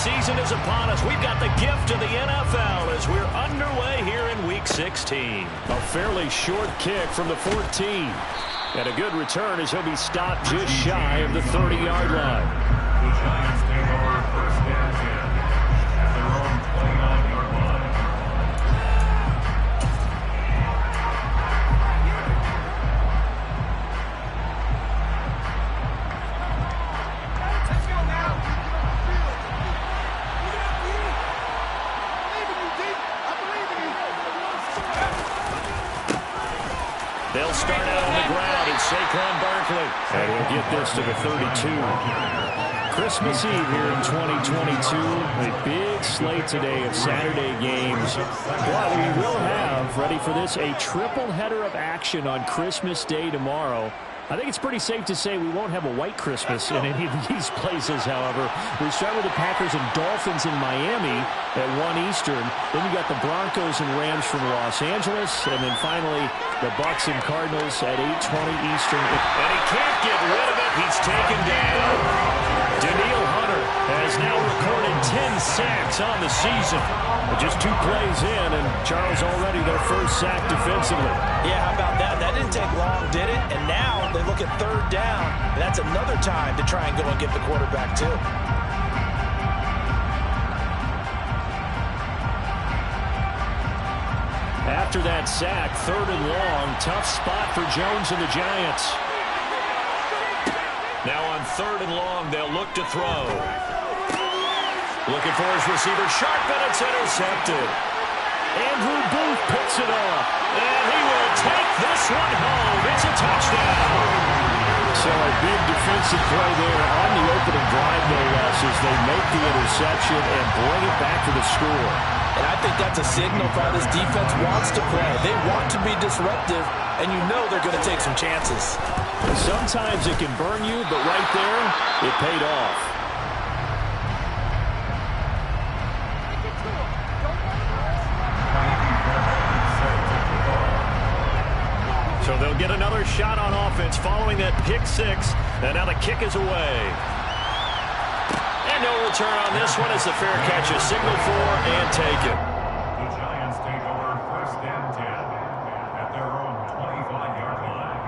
season is upon us. We've got the gift of the NFL as we're underway here in Week 16. A fairly short kick from the 14. And a good return as he'll be stopped just shy of the 30-yard line. The Giants take over first and 10 at their own 29-yard line. They'll start out on the ground in Saquon Barkley. And he'll get this to the 32. Christmas Eve here in 2022. A big slate today of Saturday games. But we will have, ready for this, a triple header of action on Christmas Day tomorrow. I think it's pretty safe to say we won't have a white Christmas in any of these places, however. We start with the Packers and Dolphins in Miami at 1 Eastern. Then you got the Broncos and Rams from Los Angeles. And then finally, the Bucs and Cardinals at 8:20 Eastern. And he can't get rid of it. He's taken down. Daniil Hunter has now recorded 10 sacks on the season. Just 2 plays in, and Charles already their first sack defensively. Yeah, how about that? That didn't take long, did it? And now they look at 3rd down. And that's another time to try and go and get the quarterback, too. After that sack, 3rd and long, tough spot for Jones and the Giants. Now on 3rd and long, they'll look to throw. Looking for his receiver, sharp, and it's intercepted. Andrew Booth picks it off. And he will take this one home. It's a touchdown. So a big defensive play there on the opening drive, no less, as they make the interception and bring it back to the score. And I think that's a signal for how this defense wants to play. They want to be disruptive, and you know they're going to take some chances. Sometimes it can burn you, but right there, it paid off. So they'll get another shot on offense following that pick 6. And now the kick is away. And no return on this one as the fair catch is signaled for and taken. The Giants take over first and 10 at their own 25-yard line.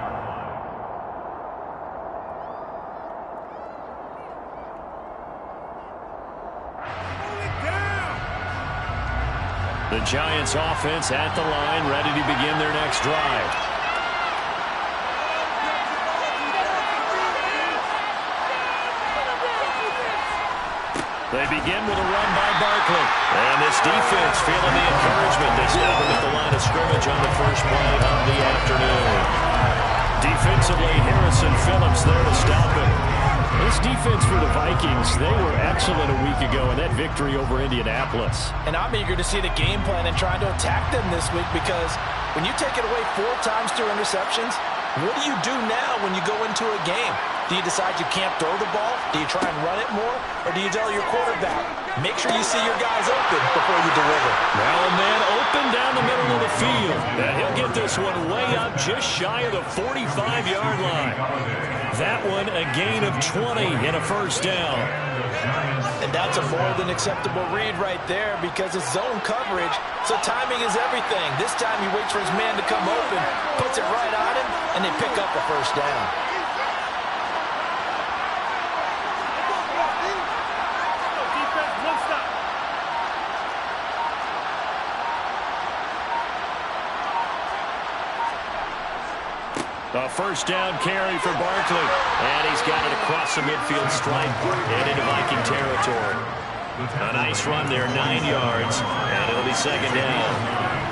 The Giants offense at the line, ready to begin their next drive. They begin with a run by Barkley. And this defense feeling the encouragement. They stop him at the line of scrimmage on the first play of the afternoon. Defensively, Harrison Phillips there to stop him. This defense for the Vikings, they were excellent a week ago in that victory over Indianapolis. And I'm eager to see the game plan and trying to attack them this week, because when you take it away 4 times through interceptions, what do you do now when you go into a game? Do you decide you can't throw the ball? Do you try and run it more? Or do you tell your quarterback, make sure you see your guys open before you deliver? Now a man open down the middle of the field. And he'll get this one way up just shy of the 45-yard line. That one a gain of 20 and a first down. And that's a more than acceptable read right there, because it's zone coverage, so timing is everything. This time he waits for his man to come open, puts it right on him, and they pick up a first down. A first down carry for Barkley. And he's got it across the midfield stripe and into Viking territory. A nice run there, 9 yards, and it'll be second down.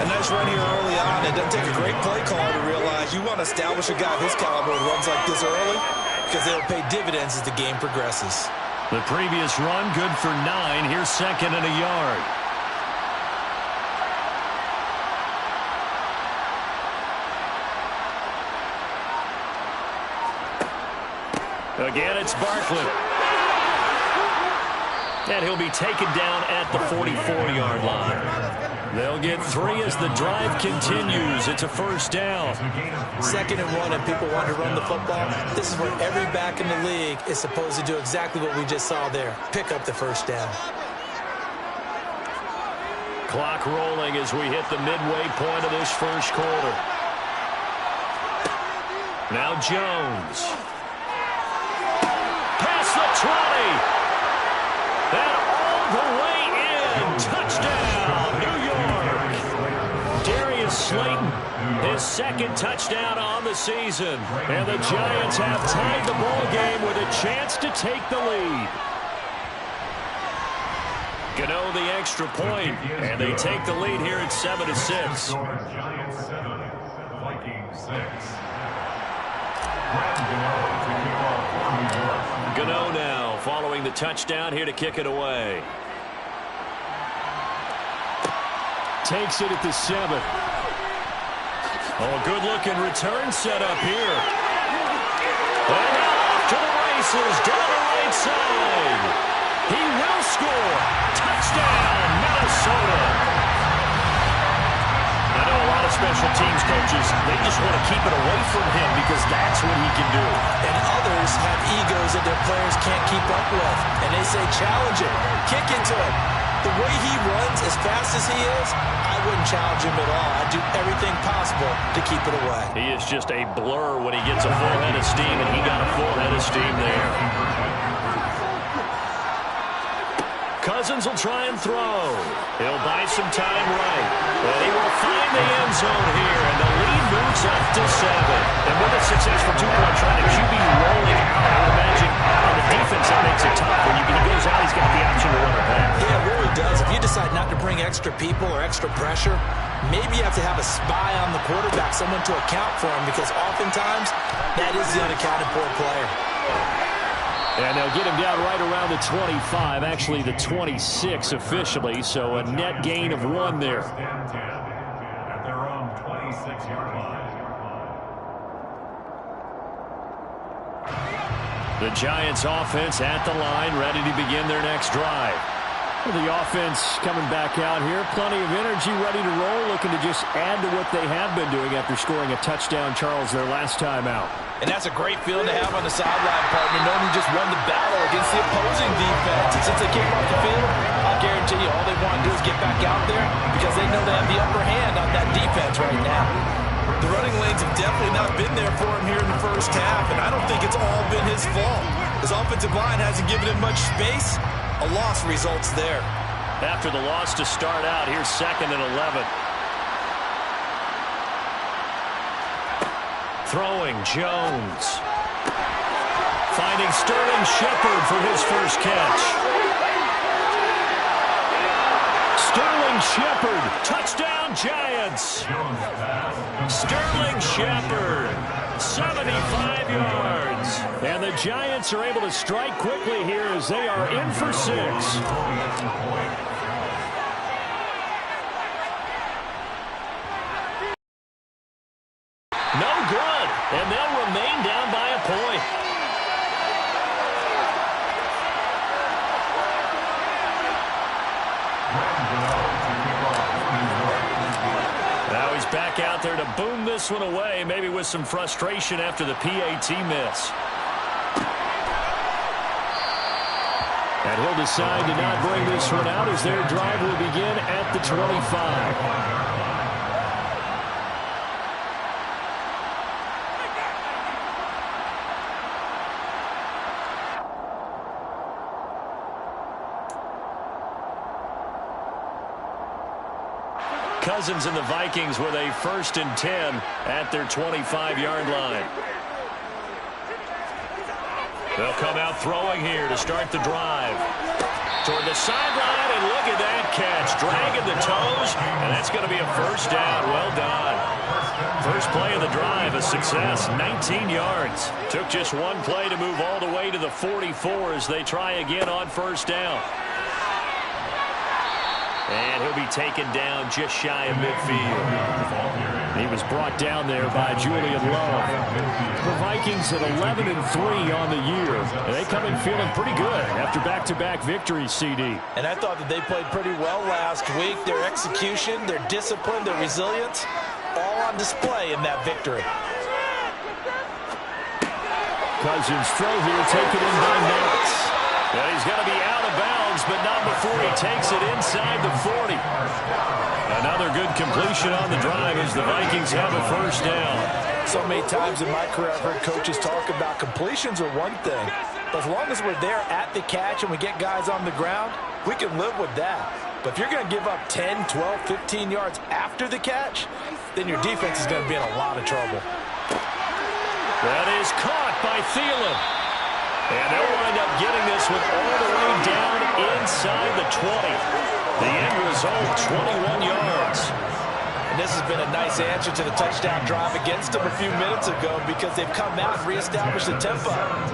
A nice run here early on. It doesn't take a great play caller to realize you want to establish a guy of his caliber who runs like this early, because they'll pay dividends as the game progresses. The previous run, good for 9. Here's second and a yard. Again, it's Barkley. And he'll be taken down at the 44-yard line. They'll get 3 as the drive continues. It's a first down. 2nd and 1, and people want to run the football. This is where every back in the league is supposed to do exactly what we just saw there. Pick up the first down. clock rolling as we hit the midway point of this first quarter. Now Jones. Past the 20. And all the way in. Touchdown, New York. Darius Slayton, his second touchdown on the season. And the Giants have tied the ball game with a chance to take the lead. Gano the extra point, and they take the lead here at 7-6. Giants 7, Vikings 6. Gano now following the touchdown here to kick it away. Takes it at the 7. Oh, good-looking return set up here. And off to the races down the right side. He will score. Touchdown, Minnesota. I know a lot of special teams coaches, they just want to keep it away from him because that's what he can do. And others have egos that their players can't keep up with. And they say, challenge it, kick into it. The way he runs as fast as he is, I wouldn't challenge him at all. I'd do everything possible to keep it away. He is just a blur when he gets a full head of steam, and he got a full head of steam there. Cousins will try and throw. He'll buy some time right. And he will find the end zone here, and the lead moves up to 7. And with a successful two-point try to QB rolling out, I would imagine on the defense that makes it tough. When he goes out, he's got the option to run it back. Yeah, it really does. If you decide not to bring extra people or extra pressure, maybe you have to have a spy on the quarterback, someone to account for him, because oftentimes that is the unaccounted for player. And they'll get him down right around the 25, actually the 26 officially, so a net gain of 1 there. At their own 26-yard line. The Giants offense at the line, ready to begin their next drive. Well, the offense coming back out here, plenty of energy, ready to roll, looking to just add to what they have been doing after scoring a touchdown, Charles, their last time out. And that's a great feeling to have on the sideline, partner, knowing you just won the battle against the opposing defense. And since they came off the field, I'll guarantee you all they want to do is get back out there because they know they have the upper hand on that defense right now. The running lanes have definitely not been there for him here in the first half, and I don't think it's all been his fault. His offensive line hasn't given him much space. A loss results there. After the loss to start out, here's 2nd and 11. Throwing, Jones. Finding Sterling Shepard for his first catch. Sterling Shepard, touchdown Giants. Sterling Shepard, 75 yards. And the Giants are able to strike quickly here as they are in for 6. No good, and they'll remain down by a point. Now he's back out there to boom this one away, maybe with some frustration after the PAT miss. And he'll decide to not bring this one out as their drive will begin at the 25. Cousins and the Vikings with a 1st and 10 at their 25-yard line. They'll come out throwing here to start the drive. Toward the sideline, and look at that catch. Dragging the toes, and that's going to be a 1st down. Well done. First play of the drive, a success, 19 yards. Took just one play to move all the way to the 44 as they try again on 1st down. And he'll be taken down just shy of midfield. He was brought down there by Julian Love. The Vikings at 11-3 on the year. And they come in feeling pretty good after back-to-back victories, CD. And I thought that they played pretty well last week. Their execution, their discipline, their resilience, all on display in that victory. Cousins throw here, taken in by Knox. And he's going to be out of bounds, but not before he takes it inside the 40. Another good completion on the drive as the Vikings have a first down. So many times in my career I've heard coaches talk about completions are one thing. But as long as we're there at the catch and we get guys on the ground, we can live with that. But if you're going to give up 10, 12, 15 yards after the catch, then your defense is going to be in a lot of trouble. That is caught by Thielen. And they'll wind up getting this one all the way down inside the 20. The end result, 21 yards. And this has been a nice answer to the touchdown drive against them a few minutes ago because they've come out and reestablished the tempo.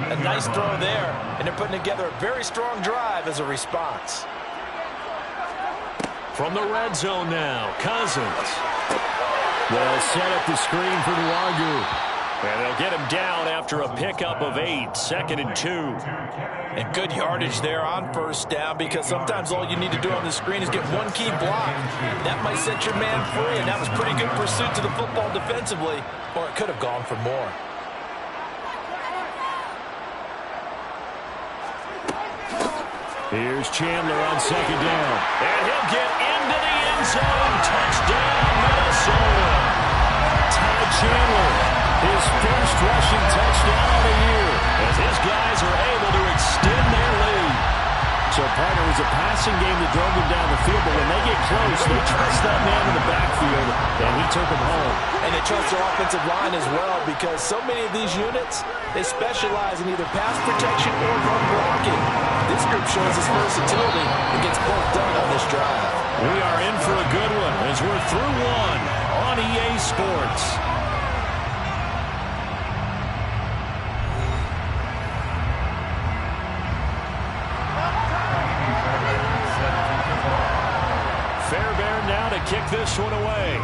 A nice throw there, and they're putting together a very strong drive as a response. From the red zone now, Cousins. They'll set up the screen for Nwangu. And they'll get him down after a pickup of 8, 2nd and 2. And good yardage there on first down because sometimes all you need to do on the screen is get one key block. That might set your man free, and that was pretty good pursuit to the football defensively, or it could have gone for more. Here's Chandler on 2nd down. And he'll get into the end zone. Touchdown, Minnesota. Ty Chandler, his first rushing touchdown of the year, as his guys are able to extend their lead. So, partner, it was a passing game that drove them down the field, but when they get close, they trust that man in the backfield, and he took them home. And they trust their offensive line as well because so many of these units, they specialize in either pass protection or run blocking. This group shows its versatility and gets both done on this drive. We are in for a good one as we're through one on EA Sports. Fairbairn now to kick this one away.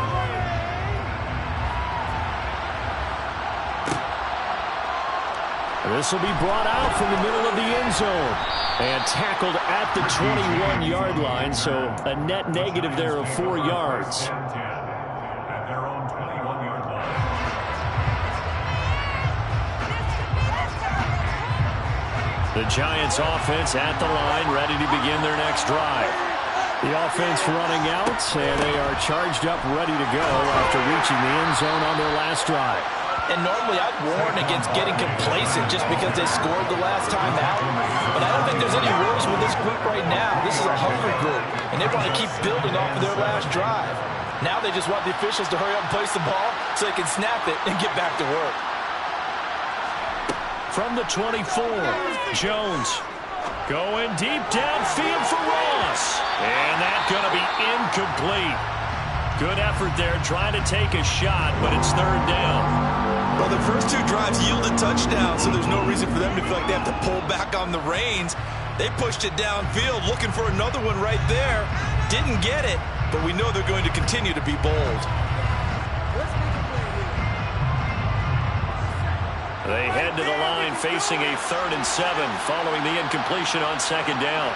This will be brought out from the middle of the end zone and tackled at the 21-yard line, so a net negative there of 4 yards. At their own 21-yard line. The Giants offense at the line, ready to begin their next drive. The offense running out, and they are charged up, ready to go after reaching the end zone on their last drive. And normally I'd warn against getting complacent just because they scored the last time out. But I don't think there's any worries with this group right now. This is a hungry group, and they want to keep building off of their last drive. Now they just want the officials to hurry up and place the ball so they can snap it and get back to work. From the 24, Jones going deep downfield for Ross. And that's going to be incomplete. Good effort there trying to take a shot, but it's 3rd down. Well, the first 2 drives yielded touchdowns, so there's no reason for them to feel like they have to pull back on the reins. They pushed it downfield, looking for another one right there. Didn't get it, but we know they're going to continue to be bold. They head to the line facing a 3rd and 7 following the incompletion on 2nd down.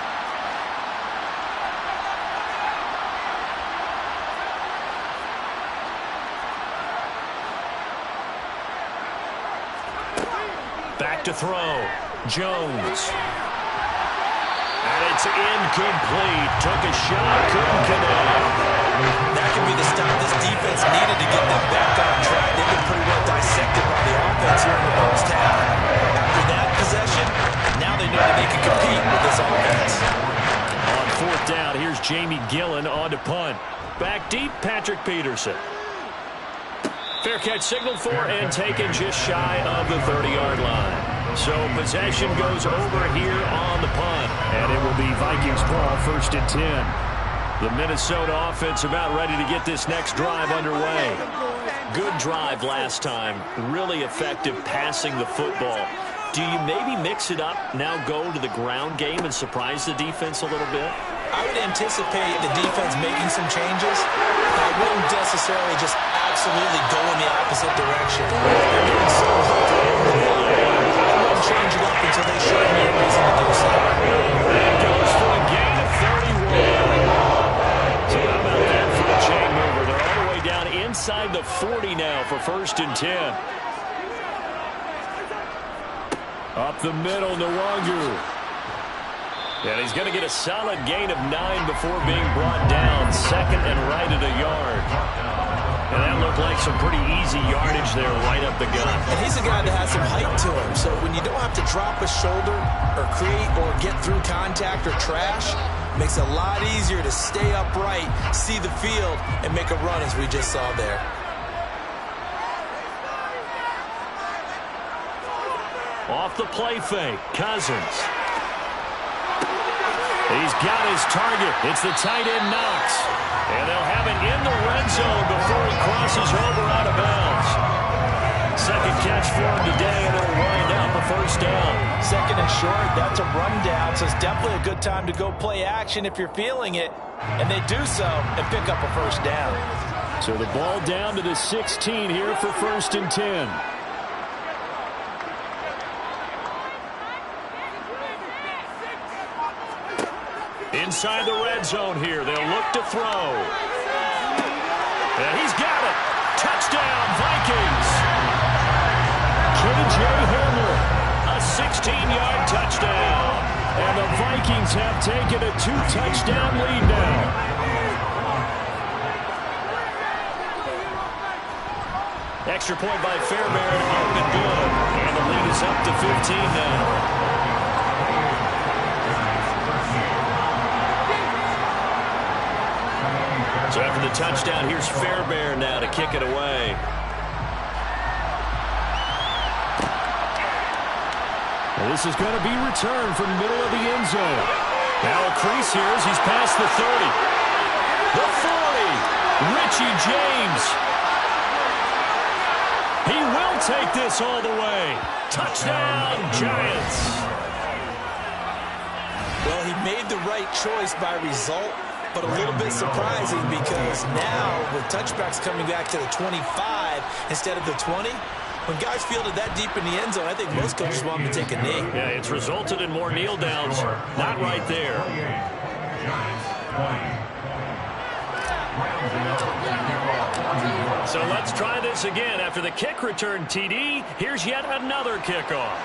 Back to throw. Jones. And it's incomplete. Took a shot, couldn't connect. That could be the stop this defense needed to get them back on track. They've been pretty well dissected by the offense here in the first half. After that possession, now they know that they can compete with this offense. On 4th down, here's Jamie Gillen on to punt. Back deep, Patrick Peterson. Fair catch signaled for and taken just shy of the 30-yard line. So possession goes over here on the punt. And it will be Vikings ball, 1st and 10. The Minnesota offense about ready to get this next drive underway. Good drive last time. Really effective passing the football. Do you maybe mix it up, now go to the ground game and surprise the defense a little bit? I would anticipate the defense making some changes. I wouldn't necessarily just absolutely go in the opposite direction. They're doing so well. I wouldn't change it up until they show me a reason to do so. That goes for a gain of 31. So how about that for a chain mover? They're all the way down inside the 40 now for 1st and 10. Up the middle, Nwangu. And he's going to get a solid gain of 9 before being brought down. Second and right at a yard. And that looked like some pretty easy yardage there right up the gut. And he's a guy that has some height to him. So when you don't have to drop a shoulder or create or get through contact or trash, it makes it a lot easier to stay upright, see the field, and make a run as we just saw there. Off the play fake, Cousins. He's got his target. It's the tight end Knox. And they'll have it in the red zone before he crosses over out of bounds. Second catch for him today, and it'll wind up a first down. Second and short, that's a rundown, so it's definitely a good time to go play action if you're feeling it. And they do so and pick up a first down. So the ball down to the 16 here for 1st and 10. Inside the red zone here. They'll look to throw. And he's got it. Touchdown, Vikings. K.J. Hamler. A 16-yard touchdown. And the Vikings have taken a 2-touchdown lead now. Extra point by Fairbairn, up and good. And the lead is up to 15 now. So after the touchdown, here's Fairbairn now to kick it away. Well, this is going to be returned from the middle of the end zone. Now a crease here as he's past the 30. The 40. Richie James. He will take this all the way. Touchdown, Giants. Well, he made the right choice by result, but a little bit surprising because now with touchbacks coming back to the 25 instead of the 20, when guys fielded that deep in the end zone, I think most coaches want them to take a knee. Yeah, it's resulted in more kneel downs. Not right there. So let's try this again. After the kick return TD, here's yet another kickoff.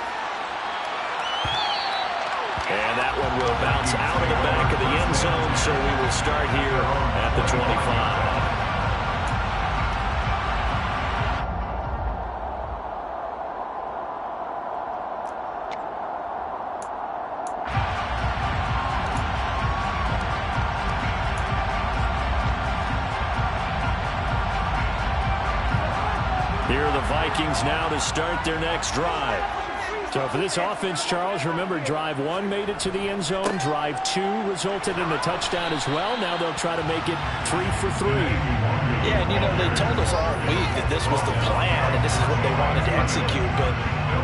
And that one will bounce out of the back of the end zone, so we will start here at the 25. Here are the Vikings now to start their next drive. So for this offense, Charles, remember drive 1 made it to the end zone. Drive 2 resulted in a touchdown as well. Now they'll try to make it 3 for 3. Yeah, and you know, they told us all week that this was the plan and this is what they wanted to execute. But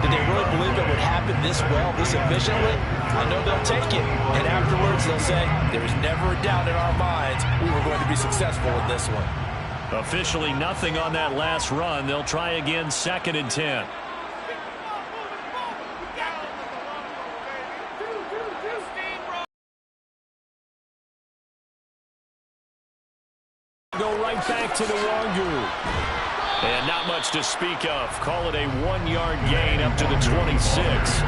did they really believe it would happen this well, this efficiently? I know they'll take it. And afterwards they'll say, there was never a doubt in our minds we were going to be successful in this one. Officially nothing on that last run. They'll try again 2nd and 10. Go right back to the Wangu. And not much to speak of. Call it a 1-yard gain up to the 26.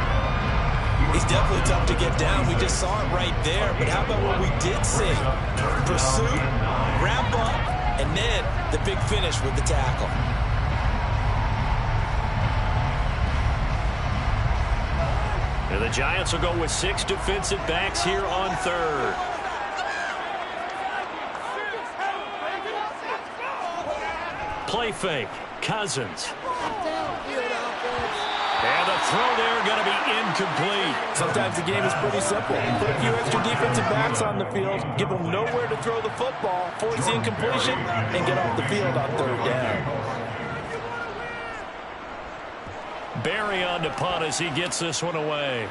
He's definitely tough to get down. We just saw it right there. But how about what we did see? Pursuit, wrap up, and then the big finish with the tackle. And the Giants will go with 6 defensive backs here on 3rd. Play fake, Cousins. And the throw there going to be incomplete. Sometimes the game is pretty simple. Put a few extra defensive backs on the field, give them nowhere to throw the football, force the incompletion, and get off the field on 3rd down. Barry on to punt as he gets this one away.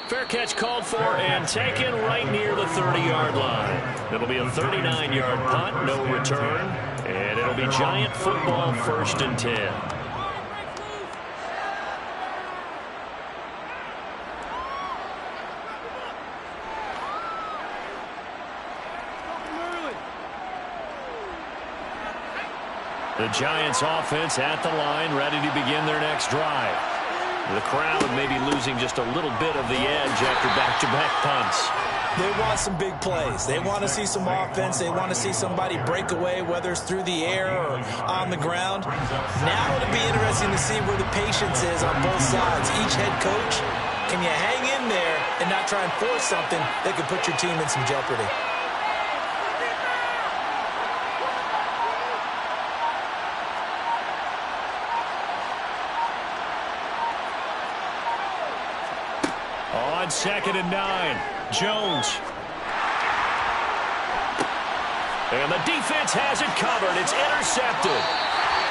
Fair catch called for and taken right near the 30-yard line. It'll be a 39-yard punt, no return. And it'll be Giant football 1st and 10. The Giants offense at the line, ready to begin their next drive. The crowd may be losing just a little bit of the edge after back-to-back punts. They want some big plays. They want to see some offense. They want to see somebody break away, whether it's through the air or on the ground. Now it'll be interesting to see where the patience is on both sides. Each head coach, can you hang in there and not try and force something that could put your team in some jeopardy? On 2nd and 9, Jones. And the defense has it covered. It's intercepted.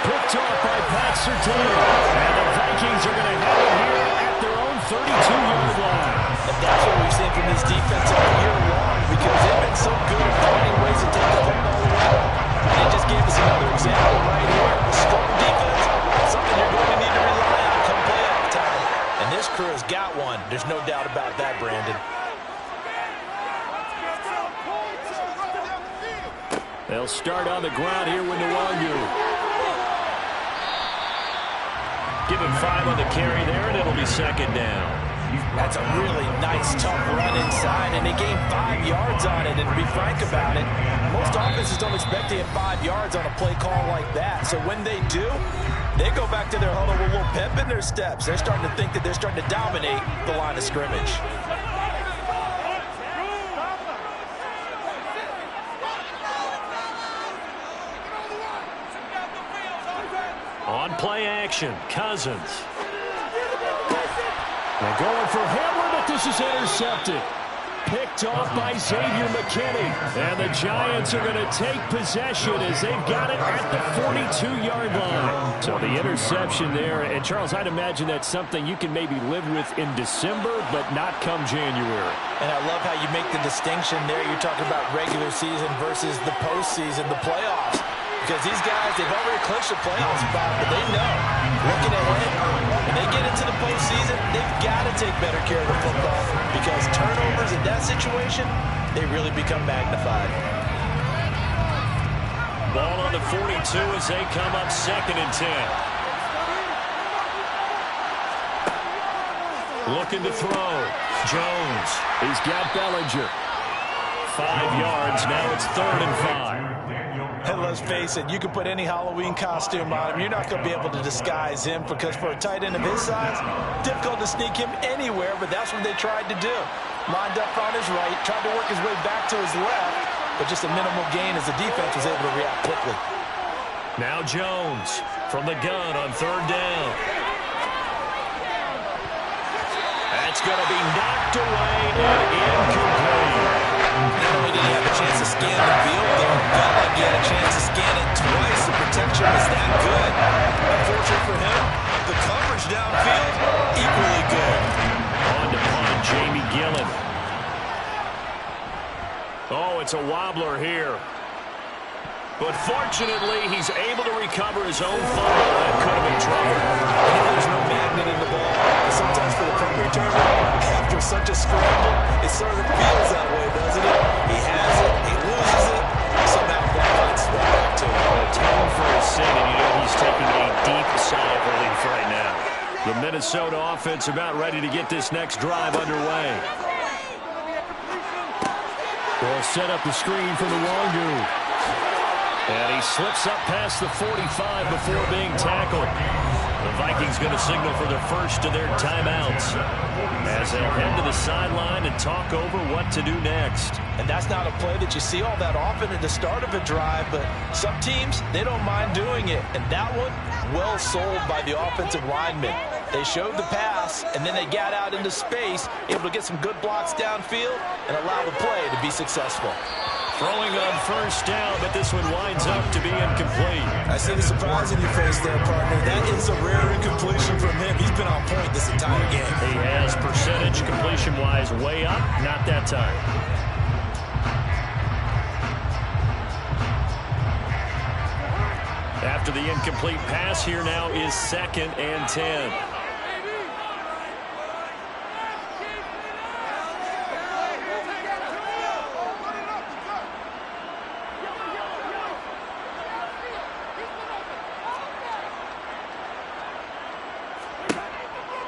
Picked off by Pat Surtain. And the Vikings are going to have it here at their own 32-yard line. And that's what we've seen from this defense all year long, because they've been so good at finding ways to take the football away. And they just gave us another example right here. A strong defense, something you're going to need to rely on come playoff time. And this crew has got one. There's no doubt about that, Brandon. They'll start on the ground here with Nwangu. Give him 5 on the carry there, and it'll be 2nd down. That's a really nice, tough run inside, and they gained 5 yards on it. And to be frank about it, most offenses don't expect to get 5 yards on a play call like that. So when they do, they go back to their huddle with a little pep in their steps. They're starting to think that they're starting to dominate the line of scrimmage. On play action, Cousins. They're going for Hamler, but this is intercepted. Picked off by Xavier McKinney. And the Giants are going to take possession as they've got it at the 42-yard line. So the interception there. And, Charles, I'd imagine that's something you can maybe live with in December, but not come January. And I love how you make the distinction there. You're talking about regular season versus the postseason, the playoffs. Because these guys, they've already clinched the playoff spot, but they know, looking ahead, when they get into the postseason, they've got to take better care of the football, because turnovers in that situation, they really become magnified. Ball on the 42 as they come up 2nd and 10. Looking to throw. Jones. He's got Bellinger. 5 yards. Now it's 3rd and 5. And let's face it, you can put any Halloween costume on him. You're not going to be able to disguise him, because for a tight end of his size, difficult to sneak him anywhere, but that's what they tried to do. Lined up on his right, tried to work his way back to his left, but just a minimal gain as the defense was able to react quickly. Now Jones from the gun on 3rd down. That's going to be knocked away and incomplete. Not only did he have a chance to scan the field, though, felt like he had a chance to scan it twice. The protection was that good. Unfortunate for him, the coverage downfield, equally good. On to punt, Jamie Gillen. Oh, it's a wobbler here. But fortunately, he's able to recover his own fumble. That could have been trouble. There's no magnet in the ball. And sometimes for the punt returner, after such a scramble, it sort of feels that way, doesn't it? He has it, he loses it, somehow finds right back to him. Time for a sin, and you know he's taking a deep sigh of relief right now. The Minnesota offense about ready to get this next drive underway. They'll set up the screen for Nwangu. And he slips up past the 45 before being tackled. The Vikings going to signal for their first of their timeouts as they'll head to the sideline and talk over what to do next. And that's not a play that you see all that often at the start of a drive, but some teams, they don't mind doing it. And that one, well sold by the offensive linemen. They showed the pass, and then they got out into space, able to get some good blocks downfield and allow the play to be successful. Throwing on 1st down, but this one winds up to be incomplete. I see the surprise in your face there, partner. That is a rare incompletion from him. He's been on point this entire game. He has percentage completion-wise way up, not that time. After the incomplete pass, here now is 2nd and 10.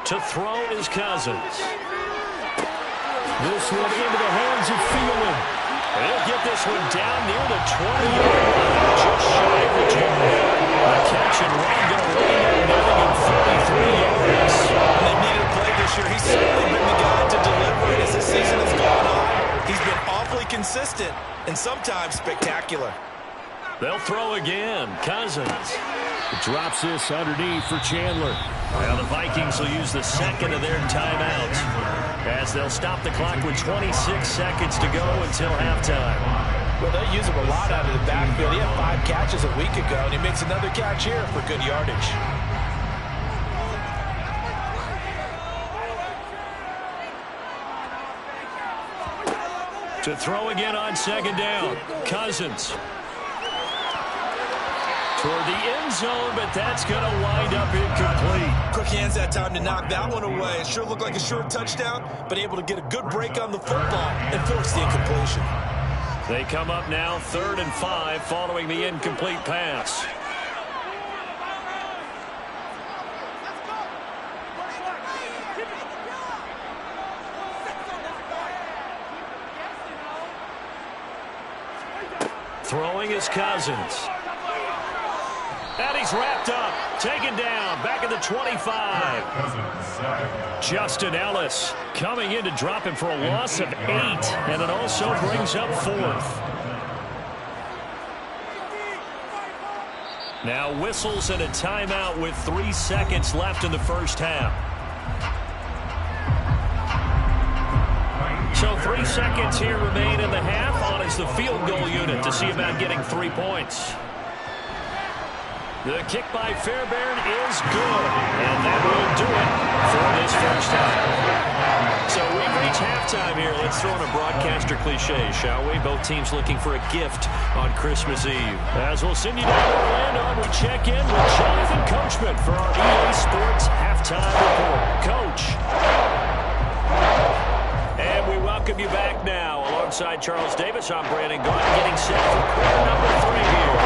To throw is Cousins. This one into the hands of Fielding. He'll get this one down near the 20-yard line, just shy of the 20. A catch and run going to wind up netting him 43 yards. And they needed a play this year. He's certainly been the guy to deliver it as this season has gone on. He's been awfully consistent and sometimes spectacular. They'll throw again. Cousins. Drops this underneath for Chandler. Well, the Vikings will use the second of their timeouts as they'll stop the clock with 26 seconds to go until halftime. Well, they use him a lot out of the backfield. He had 5 catches a week ago, and he makes another catch here for good yardage. To throw again on second down. Cousins. Toward the end zone, but that's going to wind up incomplete. Quick hands that time to knock that one away. It sure looked like a short touchdown, but able to get a good break on the football and force the incompletion. They come up now 3rd and 5 following the incomplete pass. Throwing is Cousins. And he's wrapped up, taken down, back at the 25. Justin Ellis coming in to drop him for a loss of 8, and it also brings up 4th. Now whistles and a timeout with 3 seconds left in the first half. So 3 seconds here remain in the half. On is the field goal unit to see about getting 3 points. The kick by Fairbairn is good, and that will do it for this first half. So we've reached halftime here. Let's throw in a broadcaster cliche, shall we? Both teams looking for a gift on Christmas Eve. As we'll send you down to Orlando, we check in with Jonathan Coachman for our EA Sports Halftime Report. Coach. And we welcome you back now. Alongside Charles Davis, I'm Brandon Gaudin, getting set for quarter number 3 here.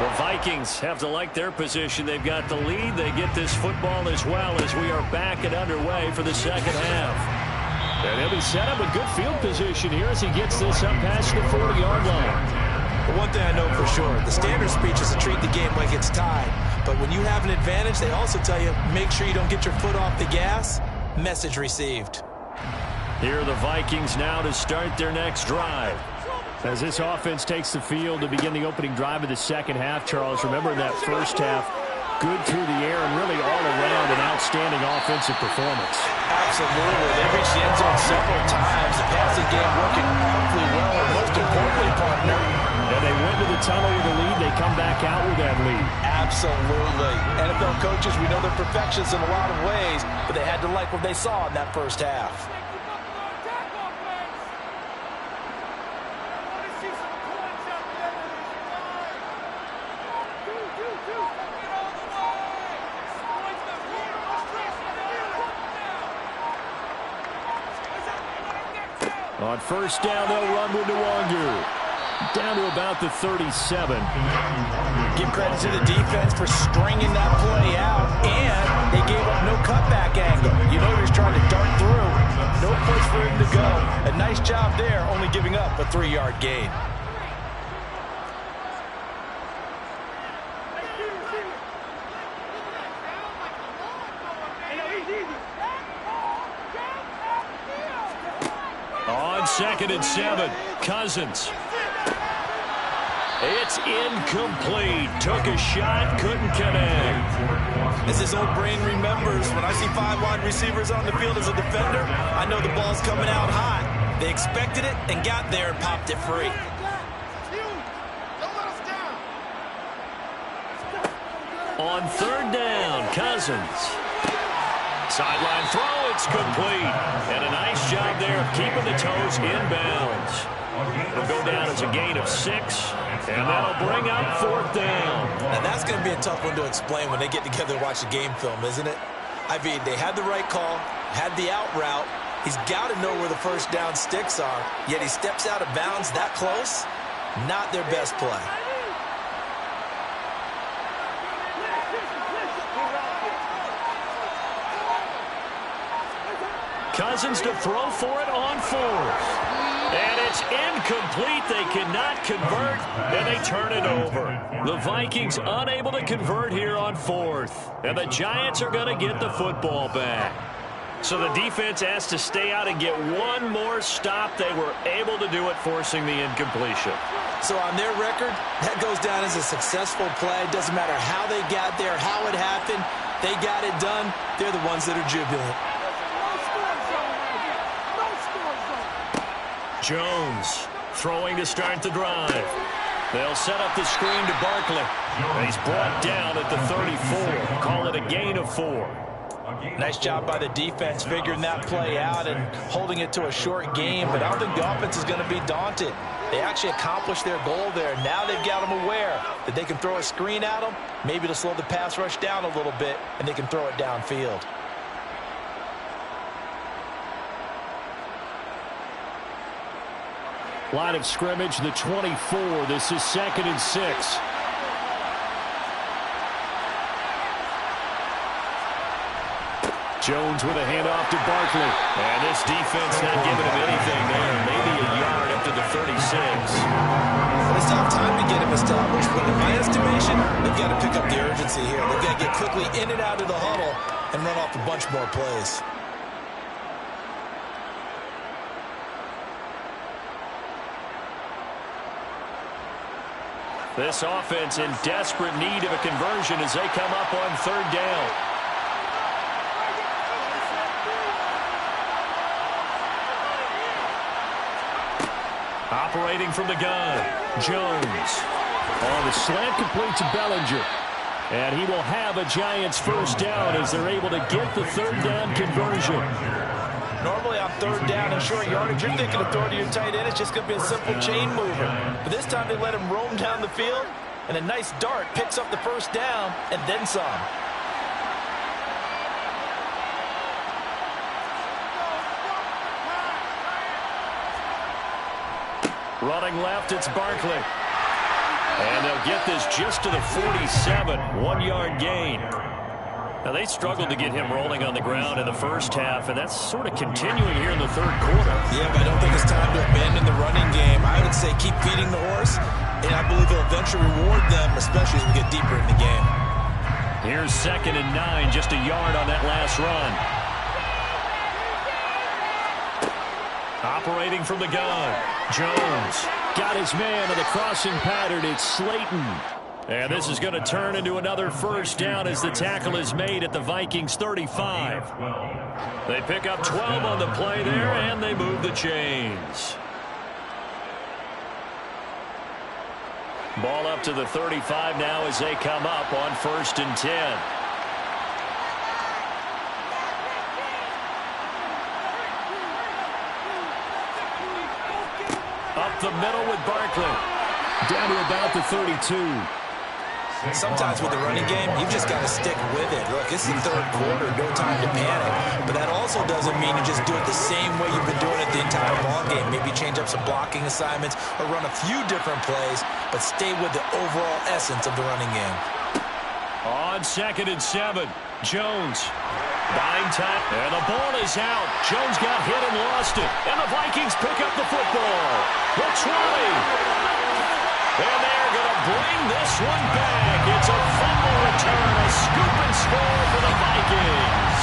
The Vikings have to like their position. They've got the lead. They get this football as well as we are back and underway for the second half. And he'll be set up in good field position here as he gets this up past the 40-yard line. But one thing I know for sure, the standard speech is to treat the game like it's tied. But when you have an advantage, they also tell you, make sure you don't get your foot off the gas. Message received. Here are the Vikings now to start their next drive. As this offense takes the field to begin the opening drive of the second half, Charles, remember in that first half, good through the air and really all around an outstanding offensive performance. Absolutely. They reached the end zone several times. The passing game working awfully well, and most importantly, partner. And they went to the tunnel with a lead. They come back out with that lead. Absolutely. NFL coaches, we know they're perfectionists in a lot of ways, but they had to like what they saw in that first half. On first down, they'll run with Nwangu. Down to about the 37. Give credit to the defense for stringing that play out, and they gave up no cutback angle. You know he was trying to dart through. No place for him to go. A nice job there, only giving up a 3-yard gain. On 2nd and 7, Cousins. It's incomplete. Took a shot, couldn't connect. As his old brain remembers, when I see 5 wide receivers on the field as a defender, I know the ball's coming out hot. They expected it and got there and popped it free. On 3rd down, Cousins. Sideline throw, it's complete. And a nice job there of keeping the toes in bounds. It'll go down as a gain of 6, and that'll bring up 4th down. Now that's going to be a tough one to explain when they get together and watch the game film, isn't it? I mean, they had the right call, had the out route. He's got to know where the first down sticks are, yet he steps out of bounds that close. Not their best play. Cousins to throw for it on fourth. And it's incomplete. They cannot convert, and they turn it over. The Vikings unable to convert here on fourth. And the Giants are going to get the football back. So the defense has to stay out and get one more stop. They were able to do it, forcing the incompletion. So on their record, that goes down as a successful play. Doesn't matter how they got there, how it happened. They got it done. They're the ones that are jubilant. Jones throwing to start the drive. They'll set up the screen to Barkley. And he's brought down at the 34. Call it a gain of 4. Nice job by the defense figuring that play out and holding it to a short game. But I don't think the offense is going to be daunted. They actually accomplished their goal there. Now they've got them aware that they can throw a screen at them, maybe to slow the pass rush down a little bit, and they can throw it downfield. Line of scrimmage, the 24. This is 2nd and 6. Jones with a handoff to Barkley. And this defense not giving him anything there. Maybe a yard up to the 36. It's not time to get him established, but in my estimation, they've got to pick up the urgency here. They've got to get quickly in and out of the huddle and run off a bunch more plays. This offense in desperate need of a conversion as they come up on 3rd down. Operating from the gun, Jones. On the slant, complete to Bellinger. And he will have a Giants 1st down as they're able to get the 3rd down conversion. Normally on 3rd down and short yardage, you're thinking of throwing to your tight end. It's just going to be a simple chain mover. But this time they let him roam down the field, and a nice dart picks up the 1st down and then some. Running left, it's Barkley. And they'll get this just to the 47, 1-yard gain. Now, they struggled to get him rolling on the ground in the first half, and that's sort of continuing here in the 3rd quarter. Yeah, but I don't think it's time to abandon the running game. I would say keep feeding the horse, and I believe it'll eventually reward them, especially as we get deeper in the game. Here's 2nd and 9, just a yard on that last run. Operating from the gun, Jones. Got his man in the crossing pattern. It's Slayton. And this is going to turn into another 1st down as the tackle is made at the Vikings 35. They pick up 12 on the play there, and they move the chains. Ball up to the 35 now as they come up on 1st and 10. Up the middle with Barkley. Down to about the 32. Sometimes with the running game, you've just got to stick with it. Look, it's the 3rd quarter, no time to panic. But that also doesn't mean you just do it the same way you've been doing it the entire ball game. Maybe change up some blocking assignments or run a few different plays, but stay with the overall essence of the running game. On 2nd and 7, Jones. Buying time, and the ball is out. Jones got hit and lost it, and the Vikings pick up the football. The 20. And they're going to bring this one back. It's a fumble return, a scoop and score for the Vikings.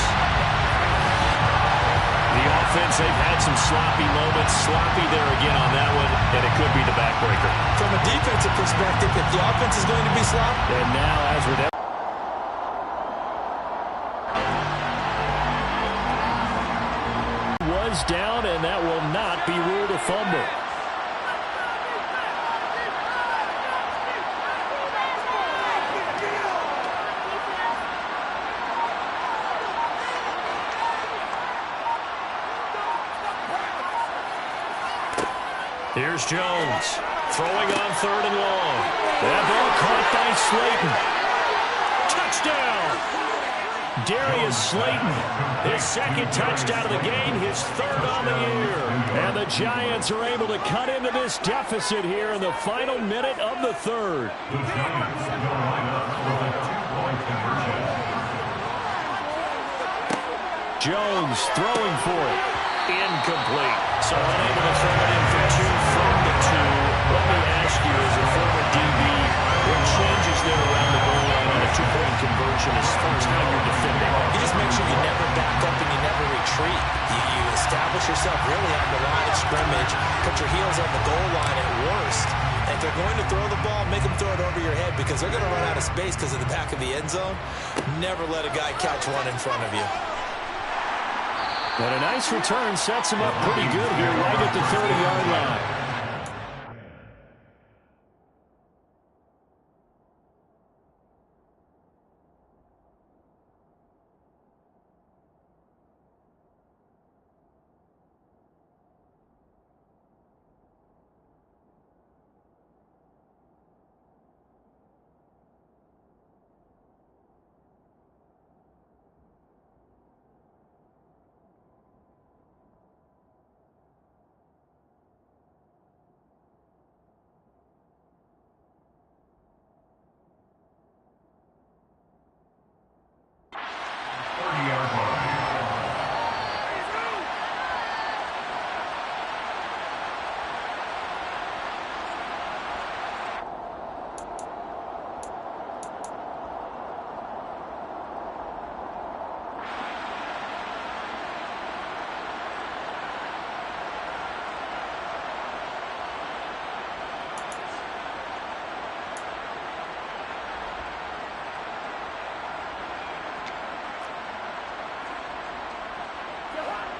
The offense, they've had some sloppy moments. Sloppy there again on that one, and it could be the backbreaker. From a defensive perspective, if the offense is going to be sloppy. And now, as with was down, and that will not be ruled a fumble. Here's Jones throwing on 3rd and long. That ball caught by Slayton. Touchdown! Darius Slayton, his 2nd touchdown of the game, his 3rd on the year. And the Giants are able to cut into this deficit here in the final minute of the 3rd. The Giants will line up for a 2-point conversion. Jones throwing for it. Incomplete. So unable to throw it in for 2 from the 2. Let me ask you, as a former DB, what changes there around the goal line on a 2-point conversion as far as how you're defending? You just make sure you never back up and you never retreat. You establish yourself really on the line of scrimmage, put your heels on the goal line at worst. And if they're going to throw the ball, make them throw it over your head because they're going to run out of space because of the back of the end zone. Never let a guy catch one in front of you. And a nice return sets him up pretty good here right at the 30-yard line.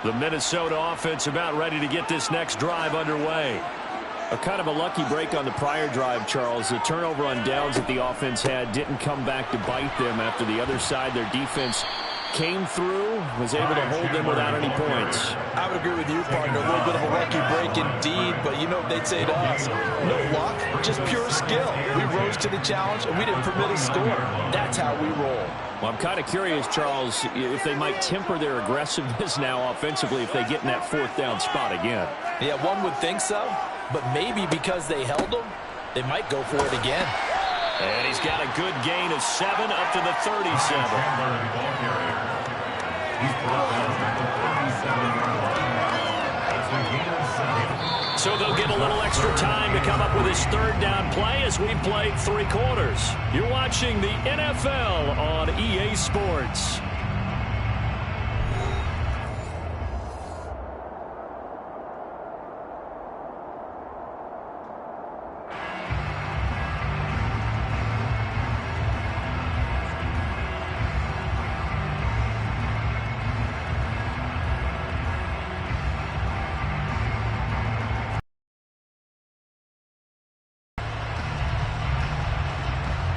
The Minnesota offense about ready to get this next drive underway. A kind of a lucky break on the prior drive, Charles. The turnover on downs that the offense had didn't come back to bite them after the other side. Their defense came through, was able to hold them without any points. I would agree with you, partner. A little bit of a lucky break indeed, but you know what they'd say to us? No luck, just pure skill. We rose to the challenge, and we didn't permit a score. That's how we roll. Well, I'm kind of curious, Charles, if they might temper their aggressiveness now offensively if they get in that 4th down spot again. Yeah, one would think so, but maybe because they held them, they might go for it again. And he's got a good gain of 7 up to the 37. So they'll get a little extra time to come up with his 3rd down play as we played 3 quarters. You're watching the NFL on EA Sports.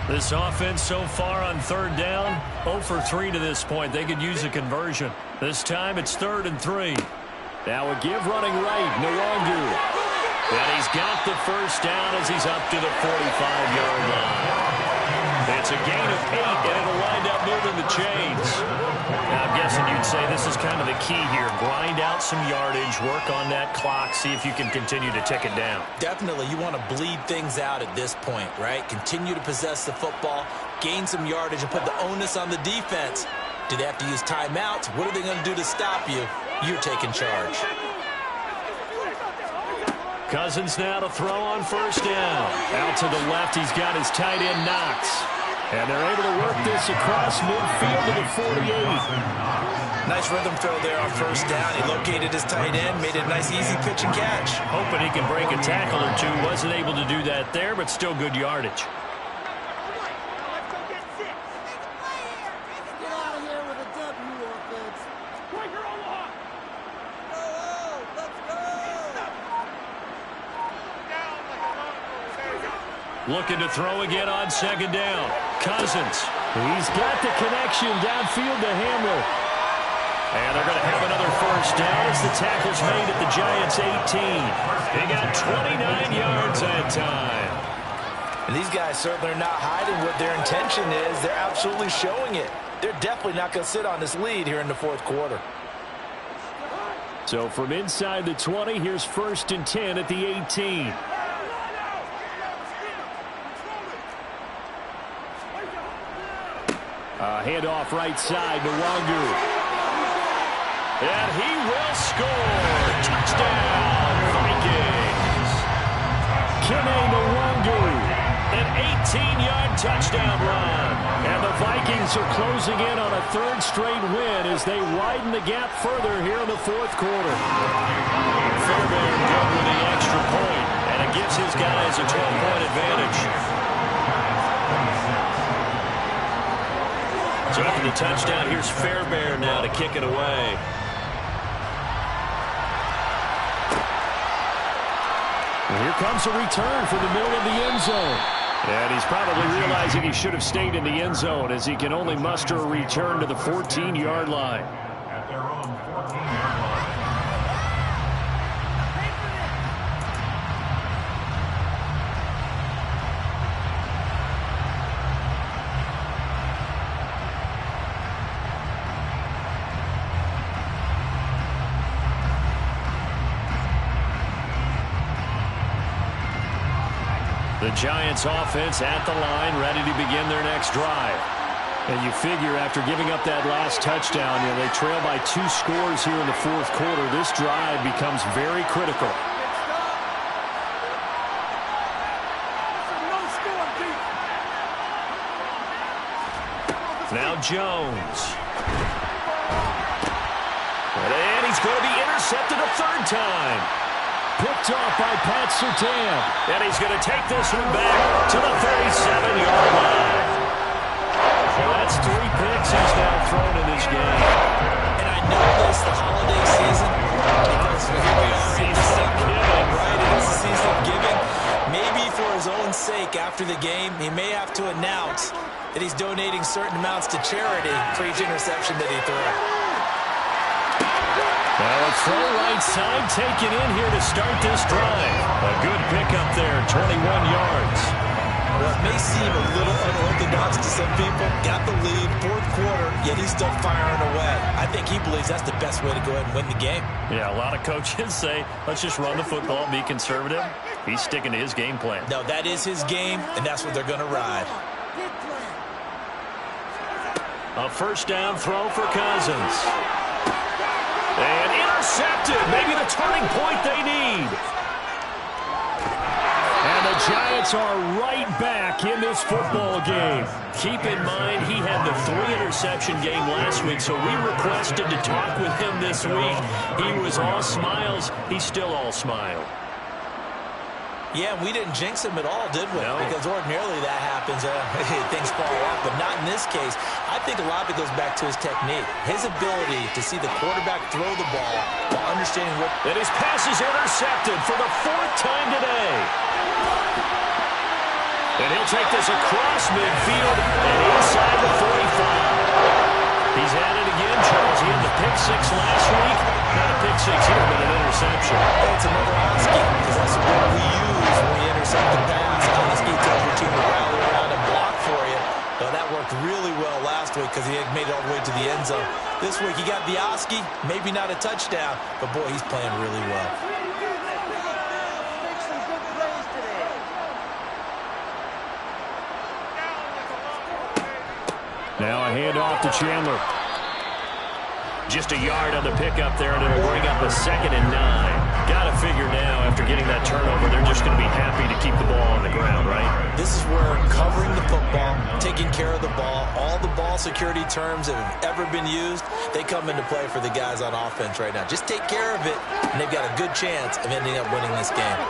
This offense so far on 3rd down, 0 for 3 to this point. They could use a conversion. This time it's 3rd and 3. Now a give running right, Nwangu. And he's got the 1st down as he's up to the 45-yard line. It's a gain of 8, and it'll wind up moving the chains. Now, I'm guessing you'd say this is kind of the key here. Grind out some yardage, work on that clock, see if you can continue to tick it down. Definitely, you want to bleed things out at this point, right? Continue to possess the football, gain some yardage, and put the onus on the defense. Do they have to use timeouts? What are they going to do to stop you? You're taking charge. Cousins now to throw on 1st down. Out to the left, he's got his tight end Knox. And they're able to work this across midfield to the 48. Nice rhythm throw there on 1st down. He located his tight end, made it a nice easy pitch and catch. Hoping he can break a tackle or 2. Wasn't able to do that there, but still good yardage. Looking to throw again on 2nd down. Cousins. He's got the connection downfield to Hamler. And they're going to have another 1st down as the tackle's made at the Giants' 18. They got 29 yards that time. And these guys certainly are not hiding what their intention is. They're absolutely showing it. They're definitely not going to sit on this lead here in the 4th quarter. So from inside the 20, here's 1st and 10 at the 18. Handoff right side to Nwangu. And he will score. Touchdown, Vikings. Kene Nwangu. An 18-yard touchdown run. And the Vikings are closing in on a third straight win as they widen the gap further here in the fourth quarter. Fairbairn good with the extra point, and it gives his guys a 12-point advantage. So after the touchdown, here's Fairbairn now to kick it away. And here comes a return for the middle of the end zone. And he's probably realizing he should have stayed in the end zone as he can only muster a return to the 14-yard line. At their own 14-yard line. The Giants offense at the line, ready to begin their next drive. And you figure after giving up that last touchdown, they trail by 2 scores here in the fourth quarter. This drive becomes very critical. Now Jones. And he's going to be intercepted a third time. Picked off by Pat Surtain. And he's going to take this one back to the 37-yard line. Well, that's 3 picks he's now thrown in this game. And I know this the holiday season because here we are in December, right? It is the season of giving. Maybe for his own sake after the game, he may have to announce that he's donating certain amounts to charity for each interception that he threw. Well, a throw right side taken in here to start this drive. A good pickup there, 21 yards. Well, it may seem a little unorthodox to some people. Got the lead, fourth quarter, yet he's still firing away. I think he believes that's the best way to go ahead and win the game. Yeah, a lot of coaches say, let's just run the football, be conservative. He's sticking to his game plan. No, that is his game, and that's what they're going to ride. A first down throw for Cousins. And intercepted. Maybe the turning point they need. And the Giants are right back in this football game. Keep in mind he had the 3-interception game last week, so we requested to talk with him this week. He was all smiles. He's still all smile. Yeah, we didn't jinx him at all, did we? No. Because ordinarily that happens. Things fall off, but not in this case. I think a lot of it goes back to his technique. His ability to see the quarterback throw the ball while understanding what... And his pass is intercepted for the 4th time today. And he'll take this across midfield and inside the 45. He's at it again, Charles. He had the pick 6 last week. Not a pick 6 here, but an interception. It's another Oski, because that's what we use when we intercept the pass. Oski tells your team to rally around and block for you. But that worked really well last week because he had made it all the way to the end zone. This week he got the Oski, maybe not a touchdown, but boy, he's playing really well. Now a handoff to Chandler. Just a yard on the pickup there, and it'll bring up a 2nd and 9. Got to figure now, after getting that turnover, they're just going to be happy to keep the ball on the ground, right? This is where covering the football, taking care of the ball, all the ball security terms that have ever been used, they come into play for the guys on offense right now. Just take care of it, and they've got a good chance of ending up winning this game.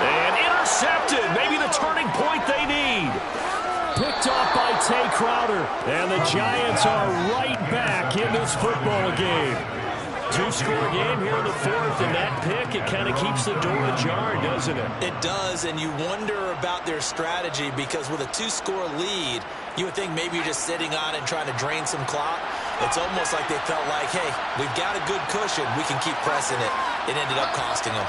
And intercepted. Maybe the turning point they need. Picked off by Tay Crowder. And the Giants are right back in this football game. 2-score game here in the 4th, and that pick, it kind of keeps the door ajar, doesn't it? It does, and you wonder about their strategy because with a 2-score lead, you would think maybe you're just sitting on it and trying to drain some clock. It's almost like they felt like, hey, we've got a good cushion. We can keep pressing it. It ended up costing them.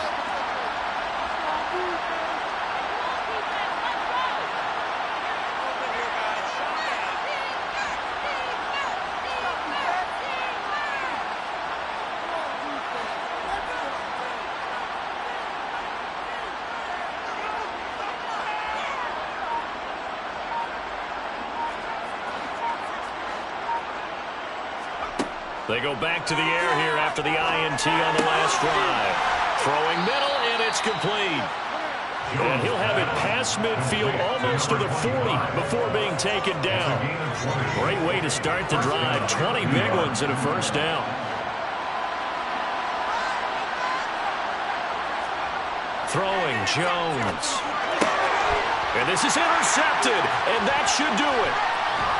They go back to the air here after the INT on the last drive. Throwing middle, and it's complete. And he'll have it past midfield almost to the 40 before being taken down. Great way to start the drive. 20 big ones and a first down. Throwing Jones. And this is intercepted, and that should do it.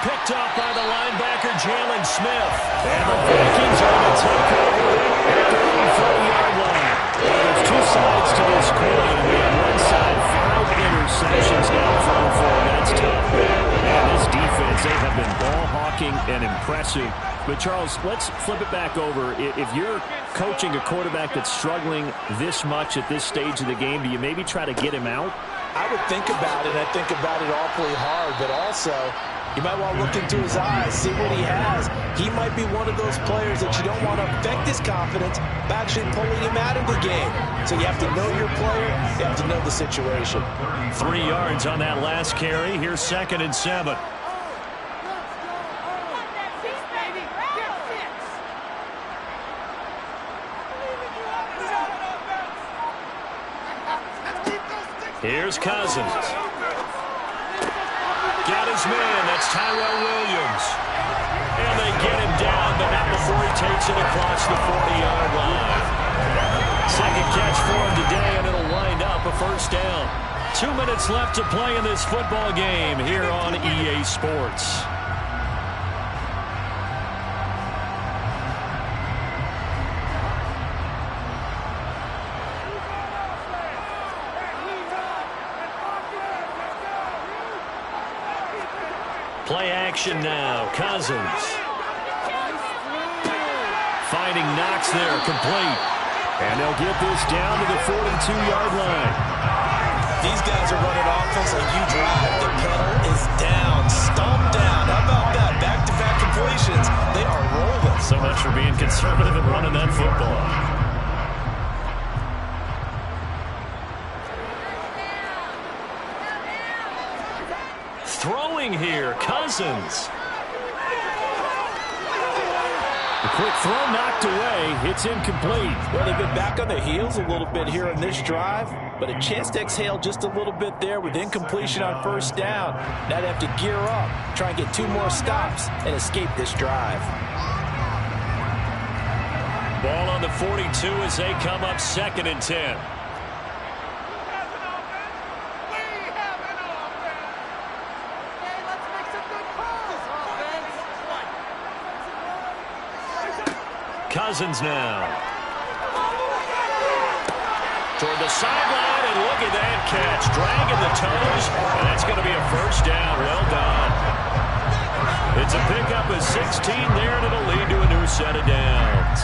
Picked up by the linebacker, Jalen Smith. And the Vikings are going to take over at their own 40-yard line. There's two sides to this coin. We have one side, 5 interceptions now from 4. That's tough. Man, this defense, they have been ball hawking and impressive. But, Charles, let's flip it back over. If you're coaching a quarterback that's struggling this much at this stage of the game, do you maybe try to get him out? I would think about it. I think about it awfully hard, but also you might want to look into his eyes, see what he has. He might be one of those players that you don't want to affect his confidence by actually pulling him out of the game. So you have to know your player. You have to know the situation. 3 yards on that last carry. Here's 2nd and 7. Here's Cousins. Got his man. That's Tyrell Williams. And they get him down, but not before he takes it across the 40-yard line. Second catch for him today, and it'll wind up a first down. 2 minutes left to play in this football game here on EA Sports. Play action now. Cousins. Finding Knox there, complete. And they'll get this down to the 42-yard line. These guys are running offense like you drive. The pedal is down, stomped down. How about that? Back-to-back completions. They are rolling. So much for being conservative and running that football. Throwing here, Cousins. The quick throw knocked away. It's incomplete. Well, they've been back on their heels a little bit here in this drive, but a chance to exhale just a little bit there with incompletion on first down. Now they have to gear up, try and get 2 more stops, and escape this drive. Ball on the 42 as they come up 2nd and 10. Cousins now. Toward the sideline, and look at that catch. Dragging the toes, and that's going to be a first down. Well done. It's a pickup of 16 there, and it'll lead to a new set of downs.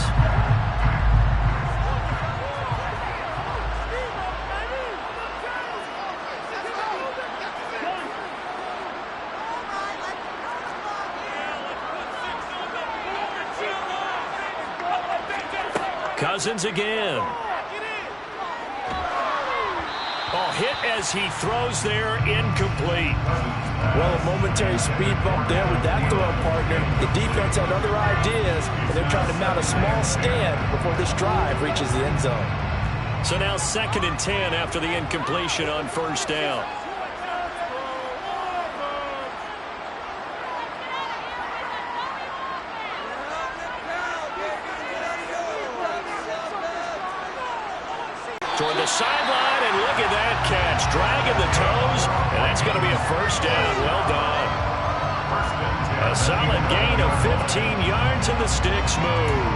Cousins again. Oh, hit as he throws there, incomplete. Well, a momentary speed bump there with that throw partner. The defense had other ideas, and they're trying to mount a small stand before this drive reaches the end zone. So now 2nd and 10 after the incompletion on first down. Toward the sideline, and look at that catch. Dragging the toes, and that's going to be a first down. Well done. A solid gain of 15 yards, and the sticks move.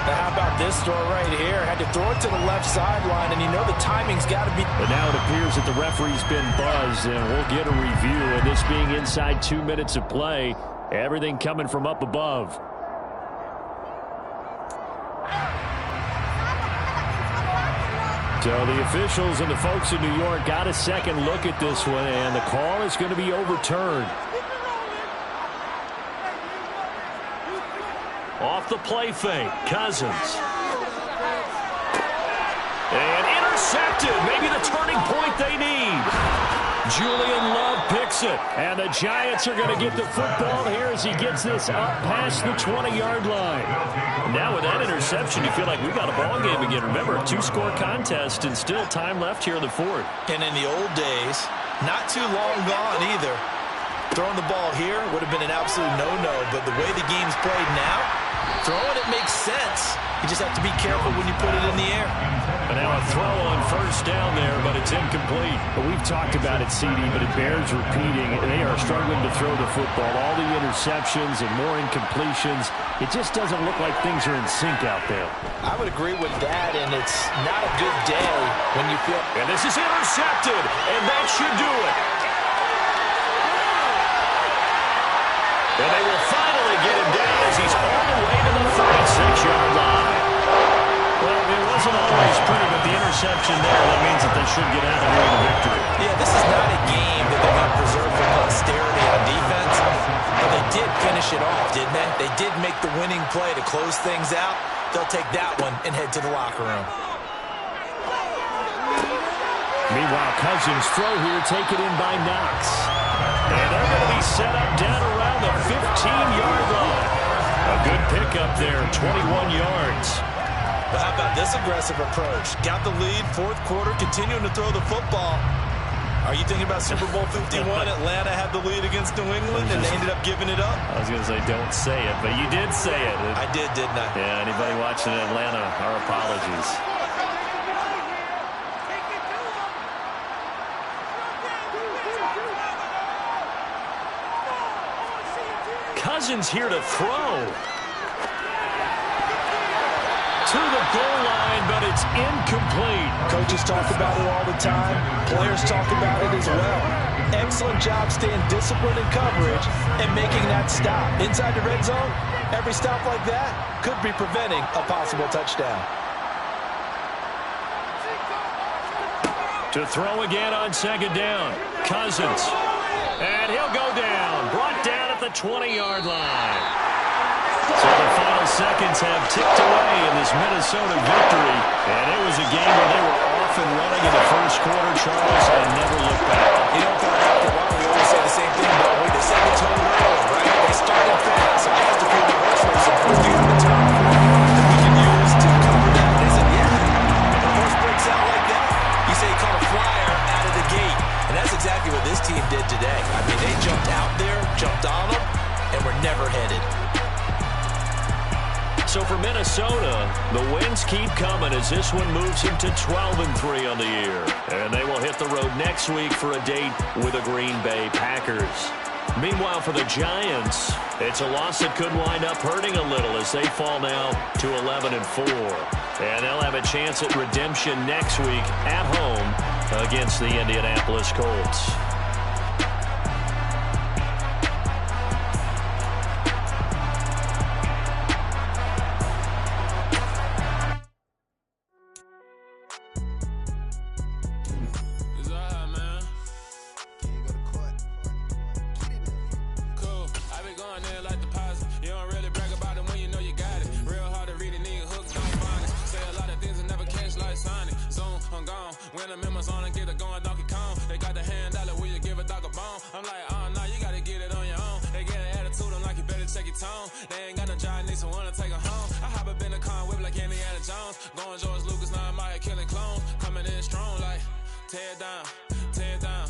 Now how about this throw right here? Had to throw it to the left sideline, and you know the timing's got to be... But now it appears that the referee's been buzzed, and we'll get a review. And this being inside 2 minutes of play, everything coming from up above. So the officials and the folks in New York got a second look at this one, and the call is going to be overturned. Off the play fake, Cousins. And intercepted. Maybe the turning point they need. Julian Love picks it. And the Giants are going to get the football here as he gets this up past the 20-yard line. Now with that interception, you feel like we got a ball game again. Remember, 2-score contest and still time left here in the fourth. And in the old days, not too long gone either, throwing the ball here would have been an absolute no-no. But the way the game's played now, throwing it makes sense. You just have to be careful when you put it in the air. And now a throw on first down there, but it's incomplete. Well, we've talked about it, CD, but it bears repeating. They are struggling to throw the football. All the interceptions and more incompletions. It just doesn't look like things are in sync out there. I would agree with that, and it's not a good day when you feel... And this is intercepted, and that should do it. And they will finally get him down as he's all the way to the 36-yard line. Well, it wasn't always pretty, but the interception there, that means that they should get out of here with a victory. Yeah, this is not a game that they're going to preserve for posterity on defense, but they did finish it off, didn't they? They did make the winning play to close things out. They'll take that one and head to the locker room. Meanwhile, Cousins throw here, take it in by Knox. And they're going to be set up down around the 15-yard line. A good pickup there, 21 yards. But how about this aggressive approach? Got the lead, fourth quarter, continuing to throw the football. Are you thinking about Super Bowl 51? Atlanta had the lead against New England, and they ended up giving it up? I was going to say, don't say it, but you did say it. I did, didn't I? Yeah, anybody watching Atlanta, our apologies. Cousins here to throw. To the goal line, but it's incomplete. Coaches talk about it all the time. Players talk about it as well. Excellent job staying disciplined in coverage and making that stop. Inside the red zone, every stop like that could be preventing a possible touchdown. To throw again on second down. Cousins. And he'll go down. Brought down at the 20-yard line. So the final seconds have ticked away in this Minnesota victory. And it was a game where they were off and running in the first quarter, Charles, and never looked back. You know, after a while, we always say the same thing, don't we? They said they told them early, right? They started fast, so they have to feel reversals and first thing at the top that we can use to cover that. They said, yeah, when the horse breaks out like that, you say he caught a flyer out of the gate. And that's exactly what this team did today. I mean, they jumped out there, jumped on them, and were never headed. So for Minnesota, the wins keep coming as this one moves him to 12-3 on the year. And they will hit the road next week for a date with the Green Bay Packers. Meanwhile, for the Giants, it's a loss that could wind up hurting a little as they fall now to 11-4. And they'll have a chance at redemption next week at home against the Indianapolis Colts. When I'm in my zone and get it going Donkey Kong. They got the hand dollar, will you give a dog a bone? I'm like, oh, no, you gotta get it on your own. They get an attitude, I'm like, you better check your tone. They ain't got no job, need someone to take her home. I hop up in the car and whip like Indiana Jones. Going George Lucas, now I'm out here killing clones. Coming in strong like, tear it down, tear it down.